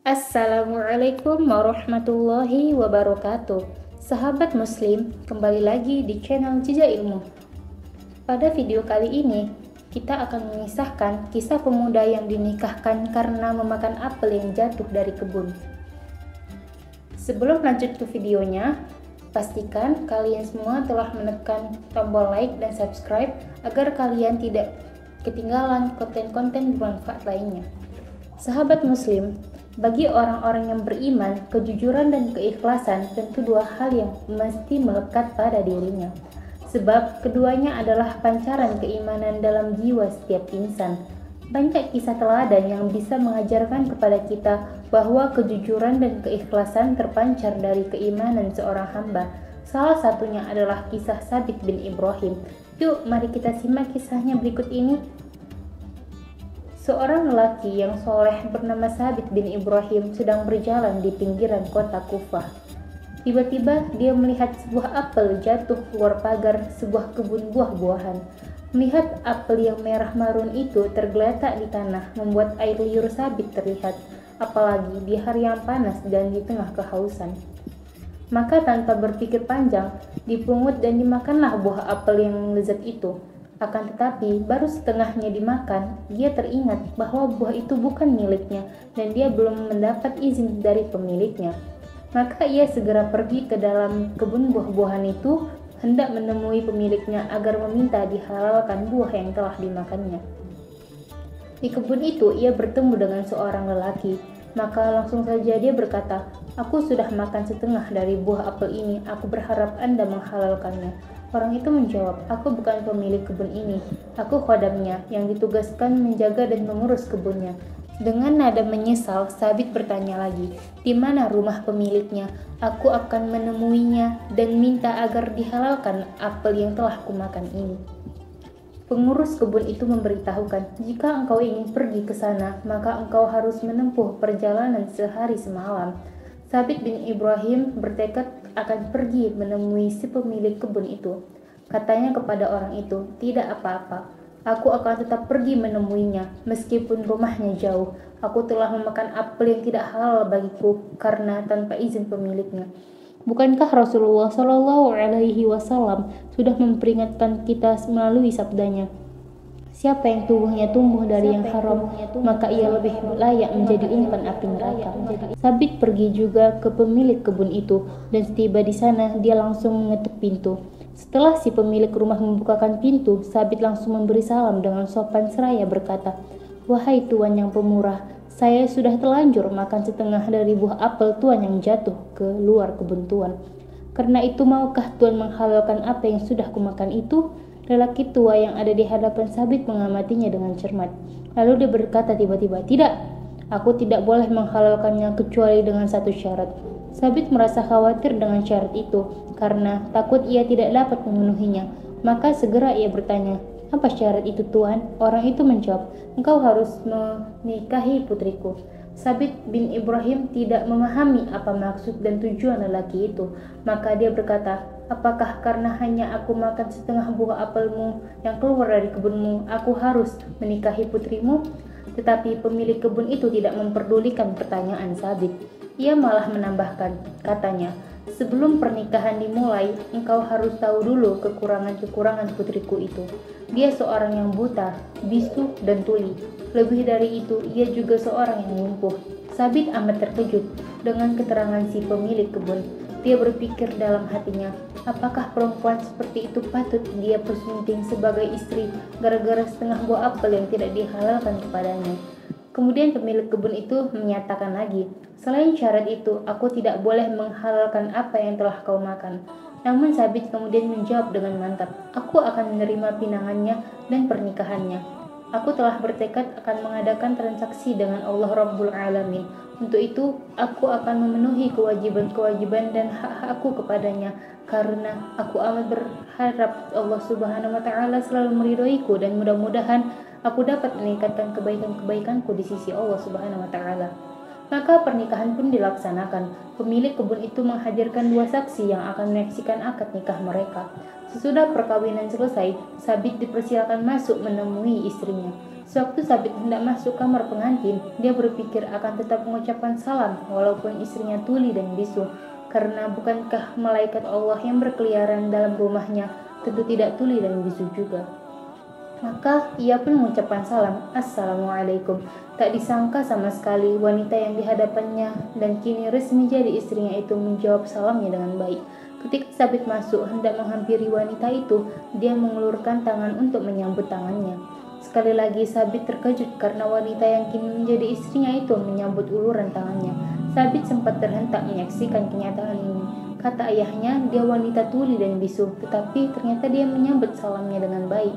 Assalamualaikum warahmatullahi wabarakatuh. Sahabat muslim, kembali lagi di channel Jejak Ilmu. Pada video kali ini, kita akan mengisahkan kisah pemuda yang dinikahkan karena memakan apel yang jatuh dari kebun. Sebelum lanjut ke videonya, pastikan kalian semua telah menekan tombol like dan subscribe agar kalian tidak ketinggalan konten-konten bermanfaat lainnya. Sahabat muslim, bagi orang-orang yang beriman, kejujuran dan keikhlasan tentu dua hal yang mesti melekat pada dirinya. Sebab keduanya adalah pancaran keimanan dalam jiwa setiap insan. Banyak kisah teladan yang bisa mengajarkan kepada kita bahwa kejujuran dan keikhlasan terpancar dari keimanan seorang hamba. Salah satunya adalah kisah Sabit bin Ibrahim. Yuk, mari kita simak kisahnya berikut ini. Seorang lelaki yang soleh bernama Sabit bin Ibrahim sedang berjalan di pinggiran kota Kufah. Tiba-tiba dia melihat sebuah apel jatuh keluar pagar sebuah kebun buah-buahan. Melihat apel yang merah marun itu tergeletak di tanah membuat air liur Sabit terlihat, apalagi di hari yang panas dan di tengah kehausan. Maka tanpa berpikir panjang, dipungut dan dimakanlah buah apel yang lezat itu. Akan tetapi, baru setengahnya dimakan, dia teringat bahwa buah itu bukan miliknya dan dia belum mendapat izin dari pemiliknya. Maka ia segera pergi ke dalam kebun buah-buahan itu, hendak menemui pemiliknya agar meminta dihalalkan buah yang telah dimakannya. Di kebun itu, ia bertemu dengan seorang lelaki. Maka langsung saja dia berkata, "Aku sudah makan setengah dari buah apel ini, aku berharap Anda menghalalkannya." Orang itu menjawab, "Aku bukan pemilik kebun ini, aku khodamnya yang ditugaskan menjaga dan mengurus kebunnya." Dengan nada menyesal, Sabit bertanya lagi, "Di mana rumah pemiliknya? Aku akan menemuinya dan minta agar dihalalkan apel yang telah kumakan ini." Pengurus kebun itu memberitahukan, "Jika engkau ingin pergi ke sana, maka engkau harus menempuh perjalanan sehari semalam." Sabit bin Ibrahim bertekad akan pergi menemui si pemilik kebun itu. Katanya kepada orang itu, "Tidak apa-apa, aku akan tetap pergi menemuinya, meskipun rumahnya jauh. Aku telah memakan apel yang tidak halal bagiku karena tanpa izin pemiliknya." Bukankah Rasulullah Shallallahu Alaihi Wasallam sudah memperingatkan kita melalui sabdanya, "Siapa yang tubuhnya tumbuh dari yang haram, maka ia lebih layak menjadi umpan api neraka." Sabit pergi juga ke pemilik kebun itu, dan setiba di sana dia langsung mengetuk pintu. Setelah si pemilik rumah membukakan pintu, Sabit langsung memberi salam dengan sopan seraya berkata, "Wahai tuan yang pemurah, saya sudah telanjur makan setengah dari buah apel tuan yang jatuh ke luar kebun tuan. Karena itu maukah tuan menghalalkan apa yang sudah kumakan itu?" Lelaki tua yang ada di hadapan Sabit mengamatinya dengan cermat. Lalu dia berkata tiba-tiba, "Tidak, aku tidak boleh menghalalkannya kecuali dengan satu syarat." Sabit merasa khawatir dengan syarat itu karena takut ia tidak dapat memenuhinya. Maka segera ia bertanya, "Apa syarat itu tuan?" Orang itu menjawab, "Engkau harus menikahi putriku." Sabit bin Ibrahim tidak memahami apa maksud dan tujuan lelaki itu. Maka dia berkata, "Apakah karena hanya aku makan setengah buah apelmu yang keluar dari kebunmu, aku harus menikahi putrimu?" Tetapi pemilik kebun itu tidak memperdulikan pertanyaan Sabit. Ia malah menambahkan, katanya, "Sebelum pernikahan dimulai, engkau harus tahu dulu kekurangan-kekurangan putriku itu. Dia seorang yang buta, bisu, dan tuli. Lebih dari itu, ia juga seorang yang lumpuh." Sabit amat terkejut dengan keterangan si pemilik kebun. Dia berpikir dalam hatinya, apakah perempuan seperti itu patut dia persunting sebagai istri gara-gara setengah buah apel yang tidak dihalalkan kepadanya. Kemudian pemilik kebun itu menyatakan lagi, "Selain syarat itu, aku tidak boleh menghalalkan apa yang telah kau makan." Namun Sabit kemudian menjawab dengan mantap, "Aku akan menerima pinangannya dan pernikahannya. Aku telah bertekad akan mengadakan transaksi dengan Allah Rabbul Alamin. Untuk itu, aku akan memenuhi kewajiban-kewajiban dan hak-hakku kepadanya, karena aku amat berharap Allah Subhanahu wa Ta'ala selalu meridhoiku dan mudah-mudahan aku dapat meningkatkan kebaikan-kebaikanku di sisi Allah Subhanahu wa Ta'ala." Maka pernikahan pun dilaksanakan. Pemilik kebun itu menghadirkan 2 saksi yang akan menyaksikan akad nikah mereka. Sesudah perkawinan selesai, Sabit dipersilakan masuk menemui istrinya. Sewaktu Sabit hendak masuk kamar pengantin, dia berpikir akan tetap mengucapkan salam walaupun istrinya tuli dan bisu. Karena bukankah malaikat Allah yang berkeliaran dalam rumahnya tentu tidak tuli dan bisu juga. Maka ia pun mengucapkan salam, Assalamualaikum. Tak disangka sama sekali wanita yang dihadapannya dan kini resmi jadi istrinya itu menjawab salamnya dengan baik. Ketika Sabit masuk hendak menghampiri wanita itu, dia mengulurkan tangan untuk menyambut tangannya. Sekali lagi Sabit terkejut karena wanita yang kini menjadi istrinya itu menyambut uluran tangannya. Sabit sempat terhentak menyaksikan kenyataan ini. Kata ayahnya, dia wanita tuli dan bisu, tetapi ternyata dia menyambut salamnya dengan baik.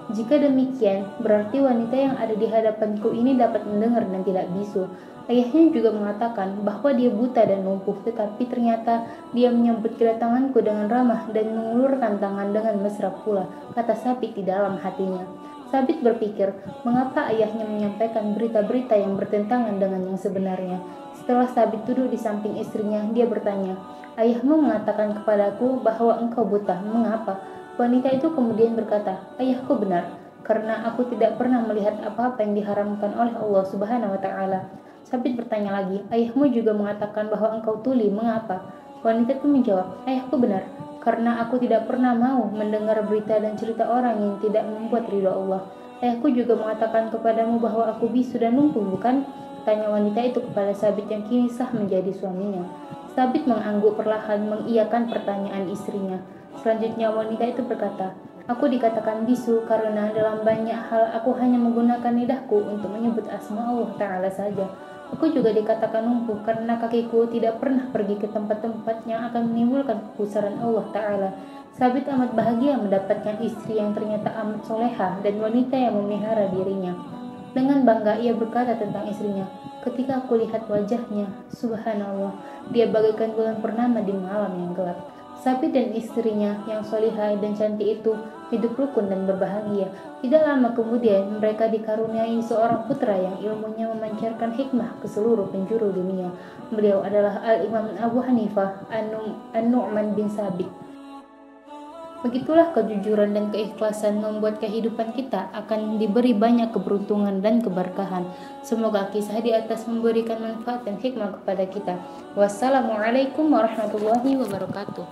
Jika demikian, berarti wanita yang ada di hadapanku ini dapat mendengar dan tidak bisu. Ayahnya juga mengatakan bahwa dia buta dan lumpuh, tetapi ternyata dia menyambut kedatanganku dengan ramah dan mengulurkan tangan dengan mesra pula, kata Sabit di dalam hatinya. Sabit berpikir, mengapa ayahnya menyampaikan berita-berita yang bertentangan dengan yang sebenarnya. Setelah Sabit duduk di samping istrinya, dia bertanya, ayahmu mengatakan kepadaku bahwa engkau buta, mengapa? Wanita itu kemudian berkata, ayahku benar, karena aku tidak pernah melihat apa-apa yang diharamkan oleh Allah Subhanahu wa Ta'ala. Sabit bertanya lagi, ayahmu juga mengatakan bahwa engkau tuli, mengapa? Wanita itu menjawab, ayahku benar, karena aku tidak pernah mau mendengar berita dan cerita orang yang tidak membuat ridha Allah. Ayahku juga mengatakan kepadamu bahwa aku bisu dan lumpuh, bukan? Tanya wanita itu kepada Sabit yang kini sah menjadi suaminya. Sabit mengangguk perlahan mengiyakan pertanyaan istrinya. Selanjutnya wanita itu berkata, aku dikatakan bisu karena dalam banyak hal aku hanya menggunakan lidahku untuk menyebut asma Allah Ta'ala saja. Aku juga dikatakan lumpuh karena kakiku tidak pernah pergi ke tempat-tempat yang akan menimbulkan kegusaran Allah Ta'ala. Sabit amat bahagia mendapatkan istri yang ternyata amat soleha dan wanita yang memelihara dirinya. Dengan bangga ia berkata tentang istrinya, ketika aku lihat wajahnya, subhanallah, dia bagaikan bulan purnama di malam yang gelap. Sabit dan istrinya yang solihah dan cantik itu hidup rukun dan berbahagia. Tidak lama kemudian mereka dikaruniai seorang putra yang ilmunya memancarkan hikmah ke seluruh penjuru dunia. Beliau adalah Al-Imam Abu Hanifah An-Nu'man bin Sabit. Begitulah kejujuran dan keikhlasan membuat kehidupan kita akan diberi banyak keberuntungan dan keberkahan. Semoga kisah di atas memberikan manfaat dan hikmah kepada kita. Wassalamualaikum warahmatullahi wabarakatuh.